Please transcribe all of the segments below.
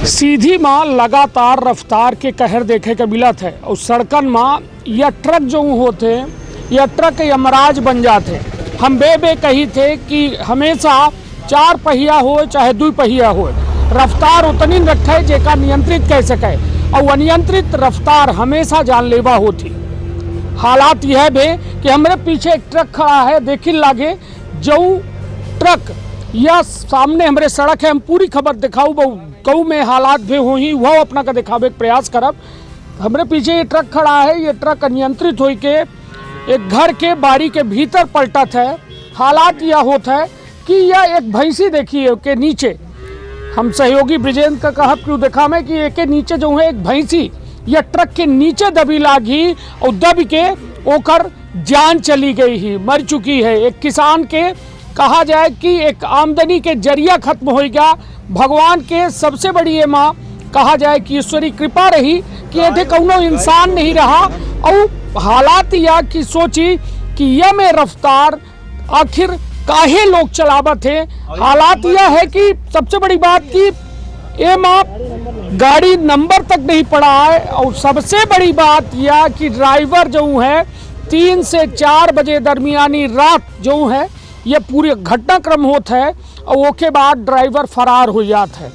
सीधी माँ लगातार रफ्तार के कहर देखे के मिलत है और सड़कन माँ यह ट्रक जो होते यह ट्रक यमराज बन जाते। हम बे कही थे कि हमेशा 4 पहिया हो चाहे 2 पहिया हो, रफ्तार उतनी रखे जेका नियंत्रित कर सके और अनियंत्रित रफ्तार हमेशा जानलेवा होती। हालात यह बे कि हमारे पीछे एक ट्रक खड़ा है, देखी लागे जो ट्रक या सामने हमारे सड़क है। हम पूरी खबर दिखाऊ कहूँ में हालात भी हो ही वह अपना का दिखावे के प्रयास करब। हमारे पीछे ये ट्रक खड़ा है, ये ट्रक अनियंत्रित हो के एक घर के बारी के भीतर पलटत है। हालात यह होता है कि यह एक भैंसी देखी है के नीचे, हम सहयोगी ब्रिजेंद्र का कहब क्यों देखा में कि एक नीचे जो है एक भैंसी यह ट्रक के नीचे दबी लागी और दब के ओकर जान चली गई ही, मर चुकी है। एक किसान के कहा जाए कि एक आमदनी के जरिया खत्म हो गया। भगवान के सबसे बड़ी ये माँ कहा जाए कि ईश्वरी कृपा रही कि ये कौनो इंसान नहीं रहा। और हालात यह कि सोची कि यह में रफ्तार आखिर काहे लोग चलावत है। हालात यह है कि सबसे बड़ी बात कि ये माँ गाड़ी नंबर तक नहीं पड़ा है और सबसे बड़ी बात यह कि ड्राइवर जो है 3 से 4 बजे दरमियानी रात जो है ये पूरे घटनाक्रम होता है और उसके बाद ड्राइवर फरार हो जाता है।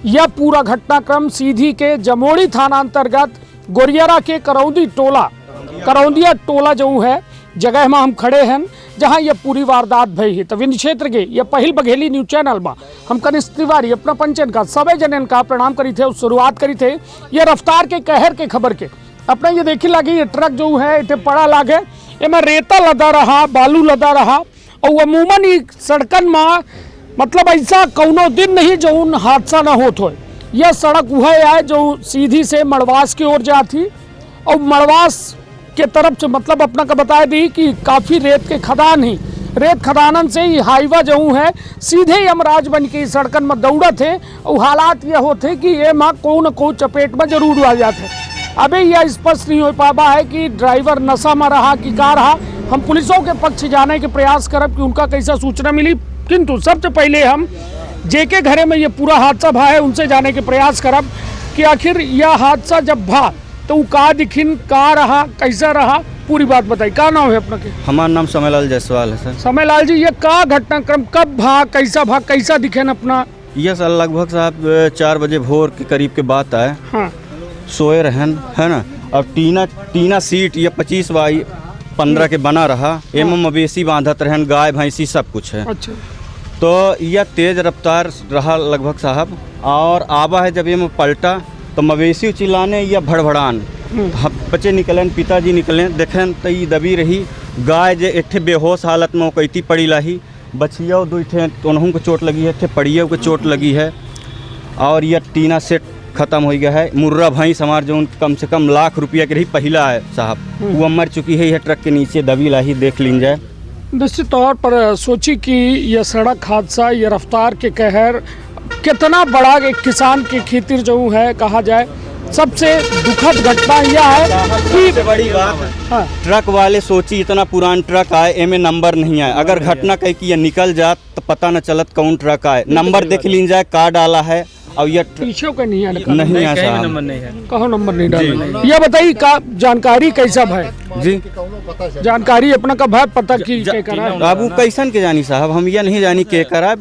यह पूरा घटनाक्रम सीधी के जमोड़ी थाना अंतर्गत गोरियरा के करौंदिया टोला जो है जगह में हम खड़े हैं जहां यह पूरी वारदात भई है। तो विंध्य क्षेत्र के यह पहिल बघेली न्यूज चैनल में हम कनिष्ठ तिवारी अपना पंचन का सभी जनन का प्रणाम करी थे। शुरुआत करी थे ये रफ्तार के कहर के खबर के अपना ये देखी लगी ये ट्रक जो है इतने पड़ा लागे इमें रेता लदा रहा, बालू लदा रहा और अमूमन ही सड़कन में मतलब ऐसा कौनो दिन नहीं जो उन हादसा ना होत हो। यह सड़क वह है जो सीधी से मड़वास की ओर जाती और मड़वास के तरफ से मतलब अपना का बता दी कि काफ़ी रेत के खदान ही रेत खदानन से ही हाईवा जो है सीधे यमराज बन के सड़कन में दौड़त है। और हालात यह होते कि ये माँ को न को चपेट में जरूर आ जाते। अभी यह स्पष्ट नहीं हो पावा है कि ड्राइवर नशा में रहा कि का रहा। हम पुलिसों के पक्ष जाने के प्रयास करब कि उनका कैसा सूचना मिली, किंतु सबसे पहले हम जेके घरे में ये पूरा हादसा भा है उनसे जाने के प्रयास करब कि आखिर यह हादसा जब भा तो का दिखिन, का रहा, कैसा रहा, पूरी बात बताई। का नाम है अपना के? हमारा नाम समयलाल जायसवाल है सर। समयलाल जी, ये का घटनाक्रम कब भा, कैसा दिखेन अपना? यह सर लगभग साहब 4 बजे भोर के करीब के बात आए। हाँ। सोए रहन है ना, और टीना सीट ये 25x15 के बना रहा। एवं मवेशी बांधत रहन, गाय भैंसी सब कुछ है। अच्छा। तो यह तेज रफ्तार रहा लगभग साहब, और आवा है जब ये पलटा तो मवेशी चिल्लाने या भड़भड़ान बच्चे निकलन, पिताजी निकले देखें तो ये दबी रही। गाय जे एक बेहोश हालत में कैती पड़ी लाही, बछिया 2 थे उन्हों को चोट लगी है, पड़िया को चोट लगी है। और यह टीना सेट ख़त्म हो गया है। मुर्रा भैंस हमार जो कम से कम लाख रुपया के रही पहला है साहब, वो मर चुकी है। यह ट्रक के नीचे दबी लाही, देख लीन जाए। निश्चित तौर पर सोची कि यह सड़क हादसा, यह रफ्तार के कहर कितना बड़ा एक किसान की खातिर जो है कहा जाए सबसे दुखद घटना यह है कि बड़ी बात है। हाँ। ट्रक वाले सोची इतना पुरान ट्रक आए, एमे नंबर नहीं आए। अगर घटना कही कि यह निकल जात तो पता न चलत कौन ट्रक आए। नंबर देख लीन जाए, का डाला है और यह पीछे का नहीं है, नहीं है साहब, कहो नंबर नहीं डाला। यह बताइए का जानकारी कैसा भाई जी, जानकारी अपना का भाई पता की बाबू कैसन के जानी साहब, हम यह नहीं जानी के करा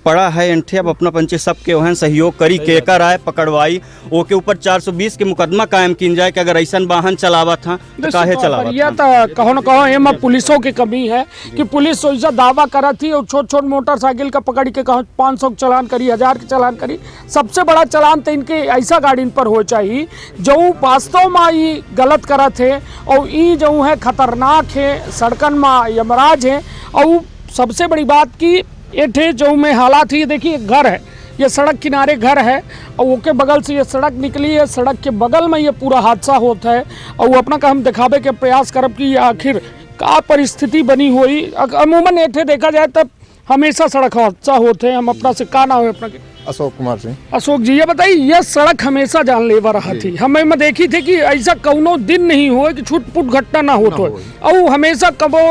पड़ा है एंठे। अब अपना पंचे सबके वहन सहयोग करी के कर आए पकड़वाई, वो के ऊपर 420 के मुकदमा कायम किन जाए कि अगर ऐसा वाहन चलावा था तो काहे चलावा। यह तो कहो न कहो एम पुलिसों की कमी है कि पुलिस ऐसा दावा करा थी और छोट मोटरसाइकिल का पकड़ के कहो 500 चलान करी, 1000 के चलान करी। सबसे बड़ा चलान तो इनके ऐसा गाड़ी पर हो चाहिए जो वास्तव में ये गलत करा थे और ये जो है खतरनाक है, सड़कन में यमराज है। और सबसे बड़ी बात की ये थे जो में हालात ही देखिए, घर है, ये सड़क किनारे घर है और वो के बगल से ये सड़क निकली है, सड़क के बगल में ये पूरा हादसा होता है। और वो अपना का हम दिखावे के प्रयास करब कि आखिर का परिस्थिति बनी हुई। अमूमन ये थे देखा जाए तब हमेशा सड़क हादसा होते हैं। हम अपना से का नाम है अपना के? अशोक कुमार सिंह। अशोक जी, ये बताइए यह सड़क हमेशा जानलेवा रहा थी। हमें देखी थी कि ऐसा कौनो दिन नहीं हो कि छूट-फूट घटना ना हो तो और हमेशा कबो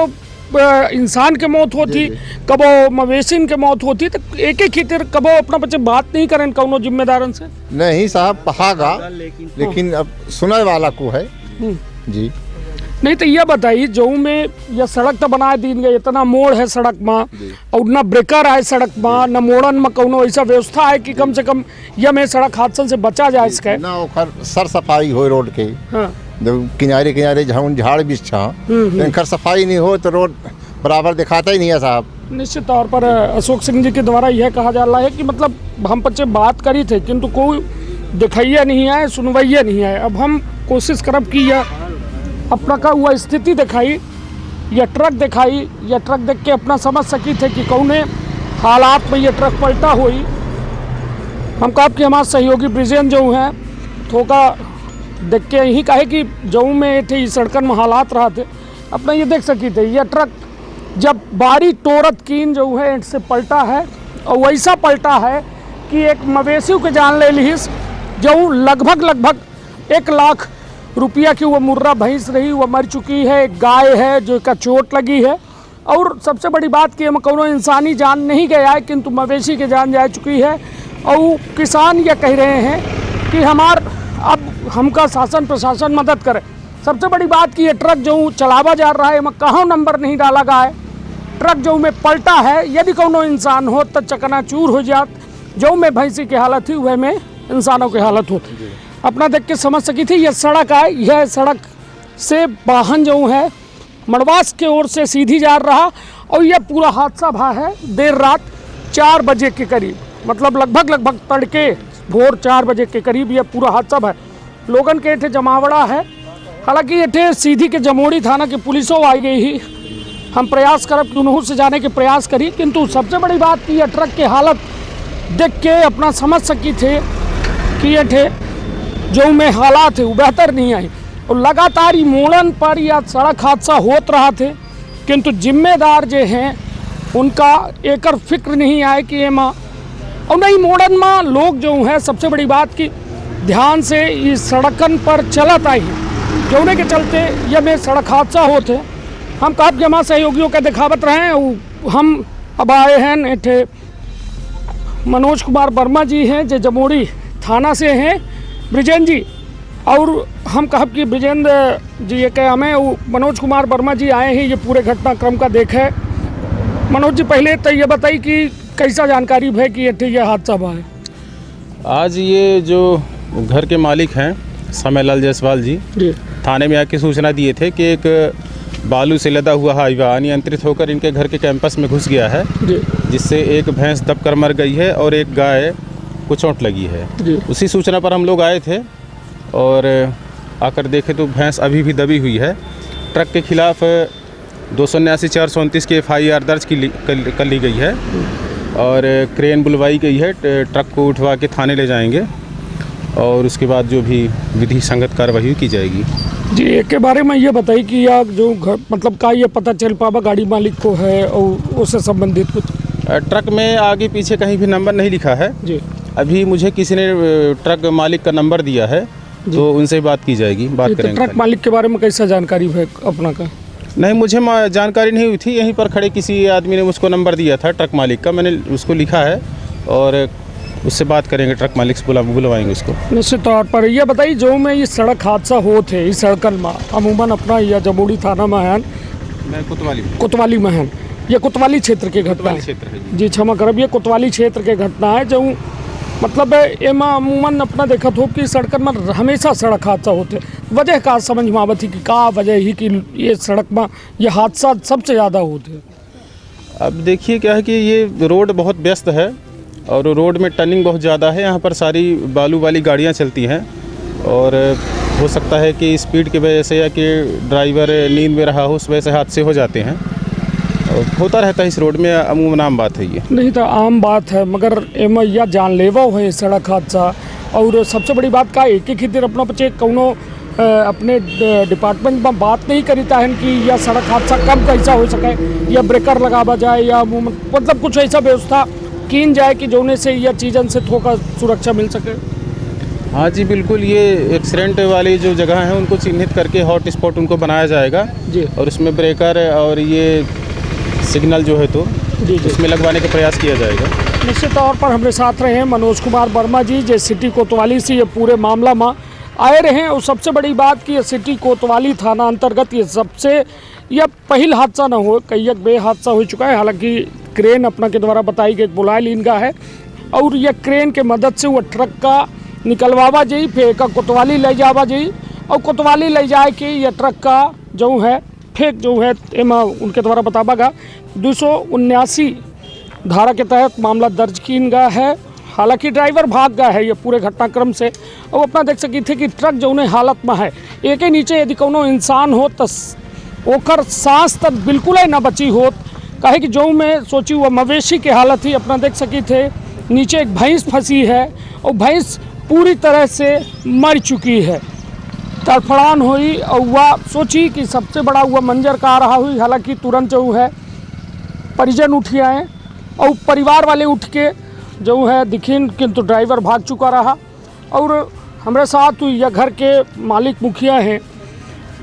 इंसान के मौत होती, कबो मवेशिन के मौत होती, तो एक एक खीतिर कबो अपना बच्चे बात नहीं करें कौनो जिम्मेदारन से। नहीं साहब पहागा, लेकिन अब सुनने वाला को है जी। नहीं तो यह बताइए, जो में यह सड़क तो बनाए दी गई, इतना मोड़ है सड़क में और न ब्रेकर है सड़क में, न मोड़न में कौनो ऐसा व्यवस्था है कि कम से कम यह में सड़क हादसा से बचा जाए इसके ना ओकर सर सफाई हो रोड के। हाँ। जब किनारे किनारे झाड़ बिछा इनकर सफाई नहीं हो तो रोड बराबर दिखाता ही नहीं है साहब। निश्चित तौर पर अशोक सिंह जी के द्वारा यह कहा जा रहा है कि मतलब हम बच्चे बात करी थे किंतु कोई दिखाइया नहीं है, सुनवाइया नहीं है। अब हम कोशिश करब कि यह अपना का हुआ स्थिति दिखाई, यह ट्रक दिखाई, यह ट्रक देख के अपना समझ सकी थे कि कौने हालात में यह ट्रक पलटा हुई। हम कहा कि हमारे सहयोगी ब्रिजेन जो हैं थोका देख के यही कहे कि जो में थे सड़कन में हालात रहा थे अपना ये देख सकी थे। यह ट्रक जब बारी टोरत कीन जो है से पलटा है और वैसा पलटा है कि एक मवेशी के जान ले लीस, जो लगभग 1 लाख रुपया की वह मुर्रा भैंस रही, वह मर चुकी है। एक गाय है जो का चोट लगी है और सबसे बड़ी बात कि हम कोनो इंसानी जान नहीं गया है किंतु मवेशी की जान जा चुकी है। और किसान ये कह रहे हैं कि अब हमका शासन प्रशासन मदद करे। सबसे बड़ी बात कि ये ट्रक जो चलावा जा रहा है कहाँ नंबर नहीं डाला गया है। ट्रक जो में पलटा है, यदि कोनो इंसान हो तो चकनाचूर हो जात, जो में भैंसी की हालत थी वह में इंसानों की हालत होती। अपना देख के समझ सकी थी यह सड़क है, यह सड़क से वाहन जो है मड़वास के ओर से सीधी जा रहा और यह पूरा हादसा भा है देर रात 4 बजे के करीब, मतलब लगभग तड़के भोर 4 बजे के करीब यह पूरा हादसा भा। लोगन के एठे जमावड़ा है, हालांकि एठे सीधी के जमोड़ी थाना की पुलिसों आई गई ही। हम प्रयास करब कि उन्हों से जाने के प्रयास करी, किंतु सबसे बड़ी बात कि यह ट्रक की हालत देख के अपना समझ सकी थे कि एठे जो में हालात है वो बेहतर नहीं आई और लगातार ही मोड़न पर या सड़क हादसा होत रहा थे, किंतु जिम्मेदार जो हैं उनका एकर फिक्र नहीं आए कि ये माँ और नहीं मोड़न में लोग जो हैं सबसे बड़ी बात की ध्यान से इस सड़कन पर चलत आई जोने के चलते यह में सड़क हादसा होते। हम कहा कि हमारे सहयोगियों का दिखावत रहे हैं। हम अब आए हैं एठे मनोज कुमार वर्मा जी हैं जो जमोड़ी थाना से हैं, ब्रिजेन जी, और हम कहा कि ब्रिजेंद्र जी ये क्या हमें मनोज कुमार वर्मा जी आए हैं ये पूरे घटनाक्रम का देखे। मनोज जी पहले तो ये बताइए कि कैसा जानकारी है कि ये हादसा हुआ है। आज ये जो घर के मालिक हैं समयलाल जायसवाल जी थाने में आके सूचना दिए थे कि एक बालू से लदा हुआ हाईवा अनियंत्रित होकर इनके घर के कैंपस में घुस गया है, जिससे एक भैंस दबकर मर गई है और एक गाय को चोट लगी है। उसी सूचना पर हम लोग आए थे और आकर देखे तो भैंस अभी भी दबी हुई है। ट्रक के खिलाफ 279-439 की FIR दर्ज कर ली गई है और क्रेन बुलवाई गई है। ट्रक को उठवा के थाने ले जाएंगे और उसके बाद जो भी विधि संगत कार्रवाई की जाएगी। जी एक के बारे में ये बताइए कि यह जो मतलब का ये पता चल पावा गाड़ी मालिक को है और उससे संबंधित कुछ? ट्रक में आगे पीछे कहीं भी नंबर नहीं लिखा है जी। अभी मुझे किसी ने ट्रक मालिक का नंबर दिया है तो उनसे बात की जाएगी, बात करेंगे। ट्रक मालिक के बारे में कैसा जानकारी है अपना का? नहीं, मुझे जानकारी नहीं हुई थी। यहीं पर खड़े किसी आदमी ने मुझको नंबर दिया था ट्रक मालिक का, मैंने उसको लिखा है और उससे बात करेंगे, ट्रक मालिक से बुलवाएंगे उसको। निश्चित तौर पर यह बताइए जो में ये सड़क हादसा हो थे इस सड़कन में अमूमन अपना यह जमोड़ी थाना में है, मैं कोतवाली में है, ये कोतवाली क्षेत्र की घटना है जी, क्षमा करब, ये कोतवाली क्षेत्र के घटना है जो मतलब एमा अमूमन अपना देखत हो कि सड़कन में हमेशा सड़क हादसा होते। वजह का समझ में आवत ही कि का वजह ही कि ये सड़क में ये हादसा सबसे ज़्यादा होते। अब देखिए क्या है कि ये रोड बहुत व्यस्त है और रोड में टर्निंग बहुत ज़्यादा है, यहाँ पर सारी बालू वाली गाड़ियाँ चलती हैं और हो सकता है कि स्पीड की वजह से या कि ड्राइवर नींद में रहा हो उस वजह से हादसे हो जाते हैं और होता रहता है इस रोड में, अमूमन आम बात है ये। नहीं तो आम बात है मगर एम या जानलेवा है सड़क हादसा। और सबसे बड़ी बात का एक ही देर अपना बच्चे कौनो अपने डिपार्टमेंट में बात नहीं करीता है कि यह सड़क हादसा कब कैसा हो सके या ब्रेकर लगावा जाए या मतलब कुछ ऐसा व्यवस्था कीन जाए कि जोने से यह चीज़न से थोड़ा सुरक्षा मिल सके। हाँ जी बिल्कुल, ये एक्सीडेंट वाली जो जगह हैं उनको चिन्हित करके हॉट स्पॉट उनको बनाया जाएगा जी। और उसमें ब्रेकर और ये सिग्नल जो है तो जी उसमें लगवाने का प्रयास किया जाएगा। निश्चित तौर पर हमारे साथ रहे हैं मनोज कुमार वर्मा जी, जो सिटी कोतवाली से ये पूरे मामला में आए रहे। और सबसे बड़ी बात कि ये सिटी कोतवाली थाना अंतर्गत यह पहल हादसा न हो, कई बे हादसा हो चुका है। हालांकि क्रेन अपना के द्वारा बताई गई बुलाए लीनगा है और यह क्रेन के मदद से वो ट्रक का निकलवावा जाई, फिर एक कोतवाली ले जावा जाई और कोतवाली ले जाए कि यह ट्रक का जो है फेंक जो है एमा उनके द्वारा बतावागा 279 धारा के तहत मामला दर्ज किन गया है। हालांकि ड्राइवर भाग गया है ये पूरे घटनाक्रम से। और अपना देख सकी थे कि ट्रक जो हालत में है, एक ही नीचे यदि कोनो इंसान हो तो ओकर सांस तक बिल्कुल ही ना बची हो, कहे कि जो मैं सोची वो मवेशी की हालत ही। अपना देख सकी थे नीचे एक भैंस फंसी है और भैंस पूरी तरह से मर चुकी है, तड़फड़ान हुई। और वह सोची कि सबसे बड़ा हुआ मंजर का आ रहा हुई। हालांकि तुरंत जो है परिजन उठ आए और परिवार वाले उठ के जो है दिखीन, किंतु ड्राइवर भाग चुका रहा। और हमारे साथ यह घर के मालिक मुखिया हैं,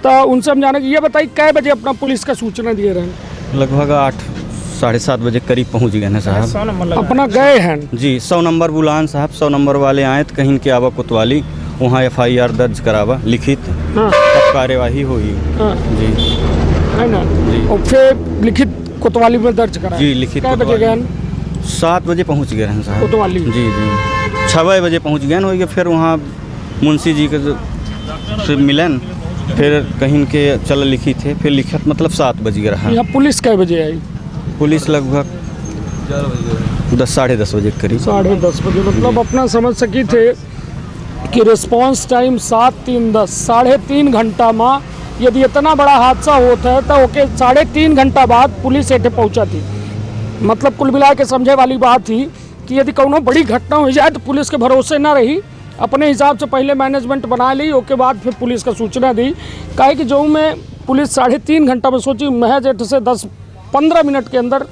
तो उनसे हम जाने ये बताइए कै बजे अपना पुलिस का सूचना दिए रहे? लगभग 8 साढ़े 7 बजे करीब पहुंच गए हैं साहब। अपना गए हैं जी 100 नंबर बुलान साहब, 100 नंबर वाले आए तो कहीं के आवा कोतवाली, वहाँ FIR दर्ज करावा लिखित, हाँ। तब कार्यवाही हुई। हाँ। जी है ना जी। और फिर लिखित कोतवाली में दर्ज करा जी लिखित। कै बजे गए? 7 बजे पहुँच गए हैं साहब कोतवाली। जी जी 6 बजे पहुँच गए हो। फिर वहाँ मुंशी जी के से मिलन, फिर कहीं के चल लिखी थे, फिर लिखत मतलब 7 बज गया रहा। यहाँ पुलिस कै बजे आई? पुलिस लगभग 10 साढ़े 10 बजे करीब। 10:30 बजे। मतलब अपना समझ सकी थे कि रिस्पांस टाइम 7-3-10 3.5 घंटा में यदि इतना बड़ा हादसा होता है तो ओके 3.5 घंटा बाद पुलिस एटे पहुंचा थी। मतलब कुल मिला के समझे वाली बात थी कि यदि कोनो बड़ी घटना हो जाए तो पुलिस के भरोसे ना रही, अपने हिसाब से पहले मैनेजमेंट बना ली, उसके बाद फिर पुलिस का सूचना दी। काहे कि जो में पुलिस 3.5 घंटा में सोची महज से 10-15 मिनट के अंदर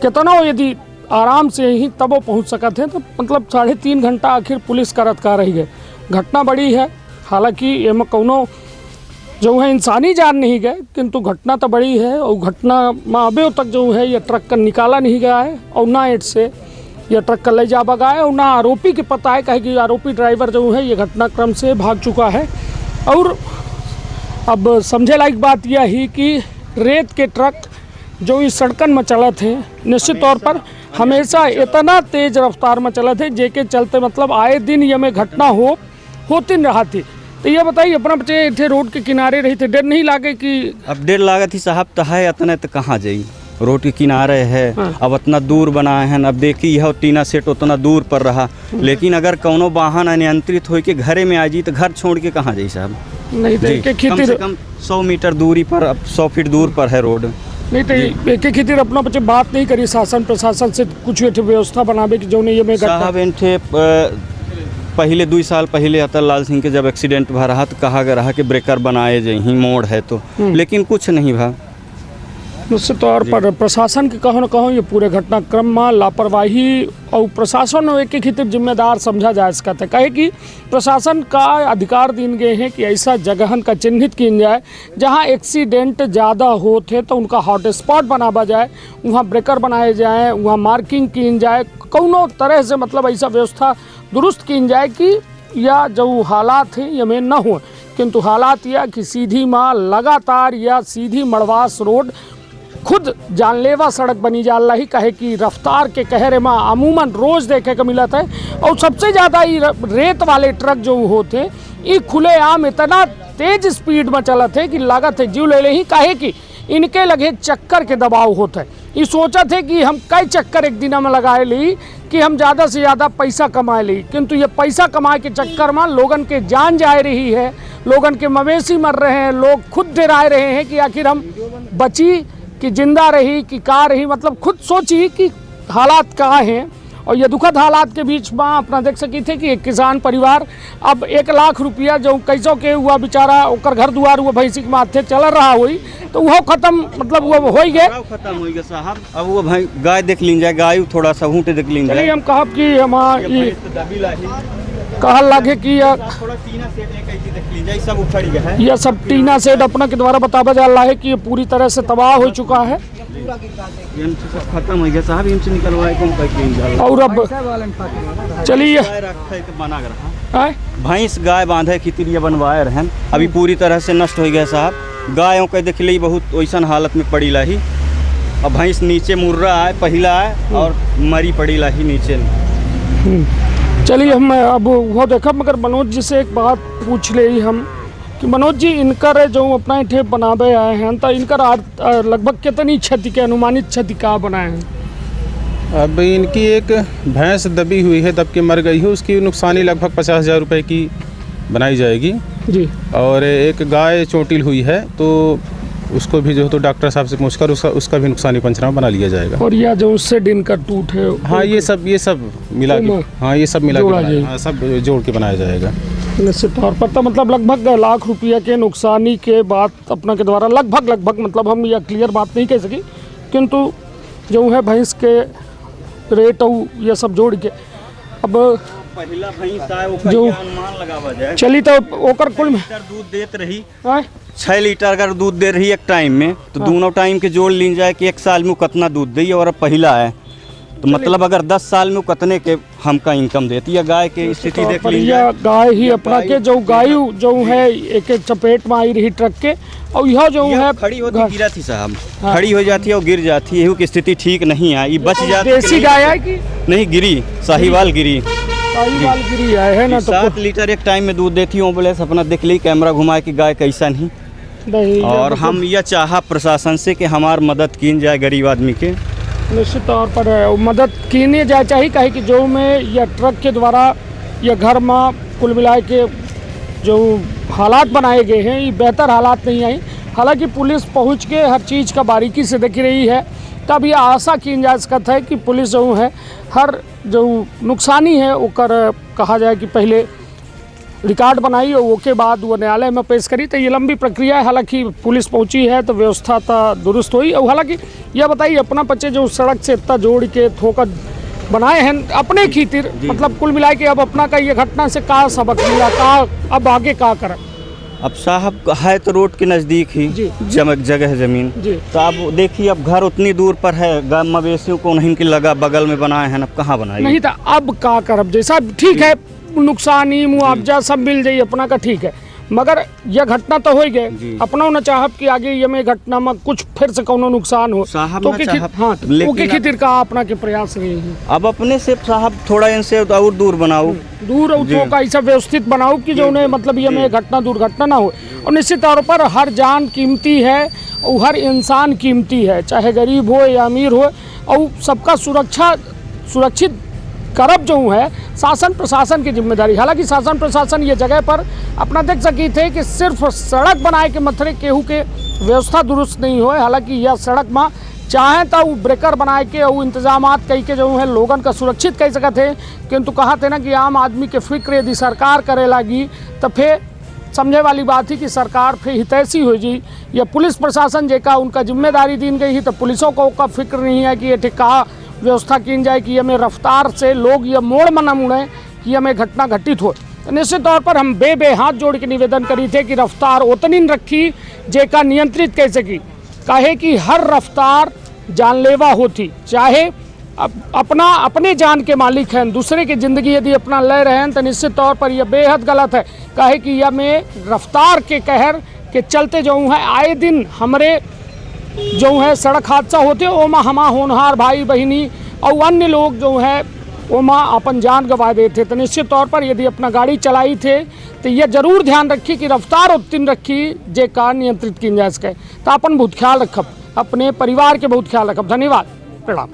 कितना हो यदि आराम से ही तब वो पहुँच सका थे। तो मतलब 3.5 घंटा आखिर पुलिस करत का रही है। घटना बड़ी है, हालांकि एम कोनो जो है इंसानी जान नहीं गए, किंतु घटना तो बड़ी है। और घटना में अभी तक जो है ये ट्रक का निकाला नहीं गया है और ना एट से यह ट्रक का ले जा बगा है और ना आरोपी के पता है, कहे कि आरोपी ड्राइवर जो है ये घटनाक्रम से भाग चुका है। और अब समझे लायक बात यह ही कि रेत के ट्रक जो इस सड़कन में चले थे, निश्चित तौर पर हमेशा इतना तेज़ रफ्तार में चले थे जेके चलते मतलब आए दिन ये में घटना होती रहा थी। तो ये बताइए अपना बच्चे थे रोड के किनारे रही थे, डर नहीं लागे कि? अब डर लागत ही साहब तो है, इतने तो कहाँ जाई, रोड के किनारे है। हाँ। अब इतना दूर बनाए हैं, अब देखी यह टीना सेट उतना दूर पर रहा। लेकिन अगर कोनो वाहन अनियंत्रित हो के घरे में आ जी तो घर छोड़ के कहाँ जाई साहब? नहीं तो एक कम से कम 100 मीटर दूरी पर, अब 100 फीट दूर पर है रोड। नहीं तो एक खातिर अपना बच्चे बात नहीं करी शासन प्रशासन से कुछ व्यवस्था बनावे की जो नहीं ये में साहब इनके पहले 2 साल पहले अतल लाल सिंह के जब एक्सीडेंट भा रहा तो कहा गया रहा कि ब्रेकर बनाए जाए मोड़ है तो, लेकिन कुछ नहीं भा। निश्चित तौर पर प्रशासन के कहो न कहो ये पूरे घटनाक्रम में लापरवाही और प्रशासन एक ही खितर जिम्मेदार समझा जा सकता है। कहे कि प्रशासन का अधिकार दिन गए हैं कि ऐसा जगहन का चिन्हित किया जाए जहां एक्सीडेंट ज़्यादा होते तो उनका हॉट स्पॉट बनावा जाए, वहां ब्रेकर बनाए जाए, वहां मार्किंग की जाए, कौनों तरह से मतलब ऐसा व्यवस्था दुरुस्त की जाए कि या जो हालात हैं ये में न हो। किंतु हालात यह कि सीधी माँ लगातार या सीधी मड़वास रोड खुद जानलेवा सड़क बनी जा रही। कहे कि रफ्तार के कहरे में अमूमन रोज़ देखे को मिला था। और सबसे ज़्यादा ये रेत वाले ट्रक जो होते ये खुलेआम इतना तेज स्पीड में चला थे कि लागत है जीव ले ले ही। कहे कि इनके लगे चक्कर के दबाव होता है, ये सोचा थे कि हम कई चक्कर एक दिन में लगाए ली कि हम ज़्यादा से ज़्यादा पैसा कमाए ली। किंतु ये पैसा कमाए के चक्कर में लोगन के जान जा रही है, लोगन के मवेशी मर रहे हैं, लोग खुद डराए रहे हैं कि आखिर हम बची कि जिंदा रही कि का रही। मतलब खुद सोची कि हालात कहाँ हैं। और ये दुखद हालात के बीच में अपना देख सकी थे कि एक किसान परिवार अब 1 लाख रुपया जो कैसों के हुआ बेचारा ओकर घर दुआर हुआ भैंसी के माथे चल रहा हुई तो वो खत्म मतलब वो हो गए, खत्म हो गया साहब। अब वो भाई गाय देख लीन जाए, गाय थोड़ा सा ऊँट देख लीन जाए। हम कहब कि कहा लागे कि थोड़ा टीना सेट है, कैसी देख लीजिए सब उखड़ गया है। यह सब टीना सेट अपना के द्वारा बतावा जा रहा है कि ये पूरी तरह से तबाह हो चुका है इनसे सब खत्म हो गया साहब, इनसे निकलवाए कौन पैसे और अब चलिए बना रहा भैंस गाय बांधे की तिरिया बनवाए रहन, अभी पूरी तरह से नष्ट हो गया साहब। गायों के देख ली बहुत वैसन हालत में पड़ी लाही, अब भैंस नीचे मुर्रा है पहला है और मरी पड़ी लाही नीचे। चलिए हम अब वो देखा, मगर मनोज जी से एक बात पूछ ले हम कि मनोज जी इनकर जो अपना ठेप बनावे आए हैं तो इनकर लगभग कितनी क्षति के अनुमानित क्षति का बनाए हैं? अब इनकी एक भैंस दबी हुई है, दब के मर गई है, उसकी नुकसानी लगभग 50,000 रुपये की बनाई जाएगी जी। और एक गाय चोटिल हुई है तो उसको भी जो है तो डॉक्टर साहब से पूछकर उसका भी नुकसानी पंचनामा बना लिया जाएगा। और यह जो उससे दिन का टूट है हाँ ये सब मिला के, हाँ ये सब मिला के हाँ, सब जोड़ के बनाया जाएगा निश्चित तौर पर। तो मतलब लगभग लाख रुपया के नुकसानी के बाद अपना के द्वारा लगभग मतलब हम यह क्लियर बात नहीं कह सकी, किंतु जो है भैंस के रेट और ये सब जोड़ के अब पहला भैंस है ओकर जो अनुमान लगावा जाए चली तो ओकर कुल में दूध देत रही आए? 6 लीटर अगर दूध दे रही एक टाइम में तो दोनों टाइम के जोड़ ली जाए कि एक साल में कितना दूध दी और अब पहला है तो मतलब अगर 10 साल में कितने के हमका इनकम देती है। गाय की स्थिति देख लीजिए, गाय ही अपना के जो गाय जो है एक चपेट में आई रही ट्रक के और यह जो है खड़ी होती गिरा थी साहब, खड़ी हो जाती है और गिर जाती है, की स्थिति ठीक नहीं है। ये बच जाती है। देसी गाय है कि नहीं गिरी, साहिवाल गिरी, साहिवाल गिरी है ना। तो 7 लीटर एक टाइम में दूध देती हूँ, बोले अपना देख ली कैमरा घुमा के गाय कैसा नहीं। और हम यह चाहा प्रशासन से कि हमार मदद की जाए गरीब आदमी के। निश्चित तौर पर मदद की जाए चाहिए, कहे कि जो में यह ट्रक के द्वारा यह घर में कुल मिला के जो हालात बनाए गए हैं ये बेहतर हालात नहीं आई। हालांकि पुलिस पहुंच के हर चीज़ का बारीकी से देख रही है, तब यह आशा की जा सकता है कि पुलिस जो है हर जो नुकसानी है ओकर कहा जाए कि पहले रिकॉर्ड बनाई और उसके बाद वो न्यायालय में पेश करी। तो ये लंबी प्रक्रिया है, हालांकि पुलिस पहुंची है तो व्यवस्था दुरुस्त हुई। और हालांकि यह बताइए अपना बच्चे जो सड़क से इतना जोड़ के ठोकर बनाए हैं अपने खातिर, मतलब कुल मिला के अब अपना का ये घटना से का सबक मिला, का अब आगे का करें? अब साहब है तो रोड के नज़दीक ही चमक जगह ज़मीन, तो अब देखिए अब घर उतनी दूर पर है, गाय मवेशियों को नहीं कि लगा बगल में बनाए हैं, अब कहाँ बनाए नहीं था। अब का करब जैसा ठीक है नुकसानी मुआवजा सब मिल जाए अपना का ठीक है, मगर यह घटना तो हो गए अपना न चाहब कि आगे ये में घटना में कुछ फिर से कोनो नुकसान हो तो के खातिर का अपना के प्रयास रही है। अब अपने से साहब थोड़ा इनसे और दूर बनाओ, दूर का ऐसा व्यवस्थित बनाओ कि जो उन्हें मतलब ये में घटना दुर्घटना ना हो। और निश्चित तौर पर हर जान कीमती है और हर इंसान कीमती है, चाहे गरीब हो या अमीर हो, और सबका सुरक्षित करब जो है शासन प्रशासन की जिम्मेदारी। हालांकि शासन प्रशासन ये जगह पर अपना देख सकी थे कि सिर्फ सड़क बनाए के मथरे केहू के व्यवस्था दुरुस्त नहीं हो। हालांकि यह सड़क में चाहे तो ब्रेकर बनाए के और इंतजाम कई के जो है लोगन का सुरक्षित कह सकते थे, किंतु कहा थे ना कि आम आदमी के फिक्र यदि सरकार करे लगी तो फिर समझे वाली बात ही कि सरकार फिर हितैषी हो जी या पुलिस प्रशासन जेका उनका जिम्मेदारी दी गई ही, तो पुलिसों को का फिक्र नहीं है कि ये ठिका व्यवस्था की जाए कि हमें रफ्तार से लोग ये मोड़ में न मुड़े कि हमें घटना घटित हो। तो निश्चित तौर पर हम बे हाथ जोड़ के निवेदन करी थे कि रफ्तार उतनी रखी जेका नियंत्रित कह सकी, काहे कि हर रफ्तार जानलेवा होती, चाहे अपने जान के मालिक हैं, दूसरे की ज़िंदगी यदि अपना ले रहे हैं तो निश्चित तौर पर यह बेहद गलत है। काहे कि यह में रफ्तार के कहर के चलते जो है आए दिन हमारे जो है सड़क हादसा होते ओमा हमा होनहार भाई बहनी और अन्य लोग जो है ओमा अपन जान गंवा देते। तो निश्चित तौर पर यदि अपना गाड़ी चलाई थे तो यह जरूर ध्यान रखी कि रफ्तार उतनी रखी जे कार नियंत्रित की जा सके। तो अपन बहुत ख्याल रखब, अपने परिवार के बहुत ख्याल रखब। धन्यवाद, प्रणाम।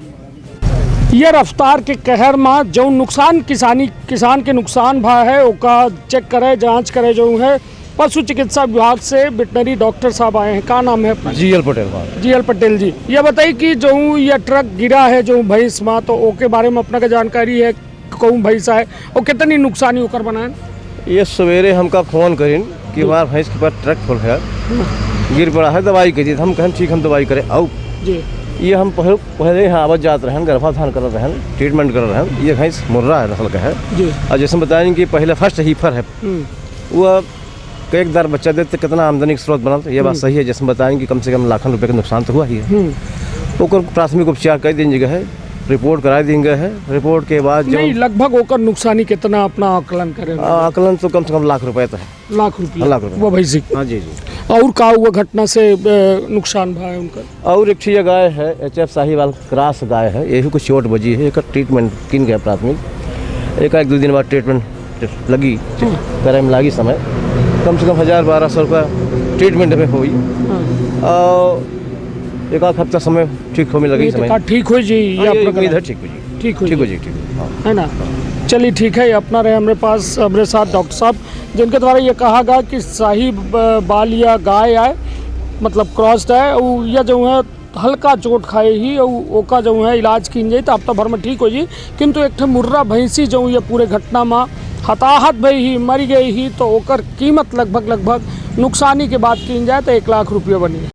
यह रफ्तार के कहर में जो नुकसान किसान के नुकसान भा है ओका चेक करे, जाँच करे। जो है पशु चिकित्सा विभाग से वेटनरी डॉक्टर साहब आए हैं, क्या नाम है? जीएल पटेल। जीएल पटेल जी, ये बताइए कि जो ये ट्रक गिरा है जो भैंस में, तो ओके बारे में अपना का जानकारी है, कौन भैंस है और कितनी नुकसानी होकर बनाए? ये सवेरे हमका फ़ोन करीन कि हमारे भैंस के पास ट्रक खोल है गिर पड़ा है, दवाई कीजिए। हम कहें ठीक हम दवाई करें आओ जी। ये हम पहले यहाँ आवत जात रहन, गर्भाधान कर रहन, ट्रीटमेंट कर रहन। ये भैंस मुर्रा है, नस्ल का है। जी। और जैसे बताएं कि पहले फर्स्ट हीफर है, वो कई बार बच्चा देते कितना आमदनी का स्रोत बनल। तो ये बात सही है, जैसे बताएं कि कम से कम लाखों रुपए का नुकसान तो हुआ ही है। ओकर प्राथमिक उपचार कर दी जगह है, रिपोर्ट करा दी गए है। रिपोर्ट के बाद जो नहीं, लगभग होकर नुकसानी कितना अपना आकलन करें? आकलन तो कम से कम लाख रुपए तो है। लाख रुपया? लाख रुपए। वो भैंसी। हाँ जी जी। और का हुआ घटना से नुकसान भाई उनका? और एक चीज गाय है, HF साहिवाल क्रॉस गाय है, यही कुछ चोट बजी है। एक ट्रीटमेंट किन गया प्राथमिक, एक दो दिन बाद ट्रीटमेंट लगी, करे में लगी समय कम से कम 1000-1200 रुपया ट्रीटमेंट में हुई। और एक आध हफ्ता समय ठीक होने लगी समय। ठीक हो जी? उम्मीद है ठीक हो जी। ठीक हो ठीक हो जी, ठीक हो, है ना। चलिए ठीक है, अपना रहे हमारे पास हमारे साथ डॉक्टर साहब, जिनके द्वारा ये कहा गया कि शाही बाल या गाय है, मतलब क्रॉस्ड है, और यह जो है हल्का चोट खाए ही ओका जो है इलाज की जाए तो हफ्ता भर में ठीक हो जी। किंतु एक मुर्रा भैंसी जो ये पूरे घटना में हताहत भई ही, मरी गई ही, तो ओकर कीमत लगभग नुकसानी के बाद की जाए तो 1 लाख रुपये बनी।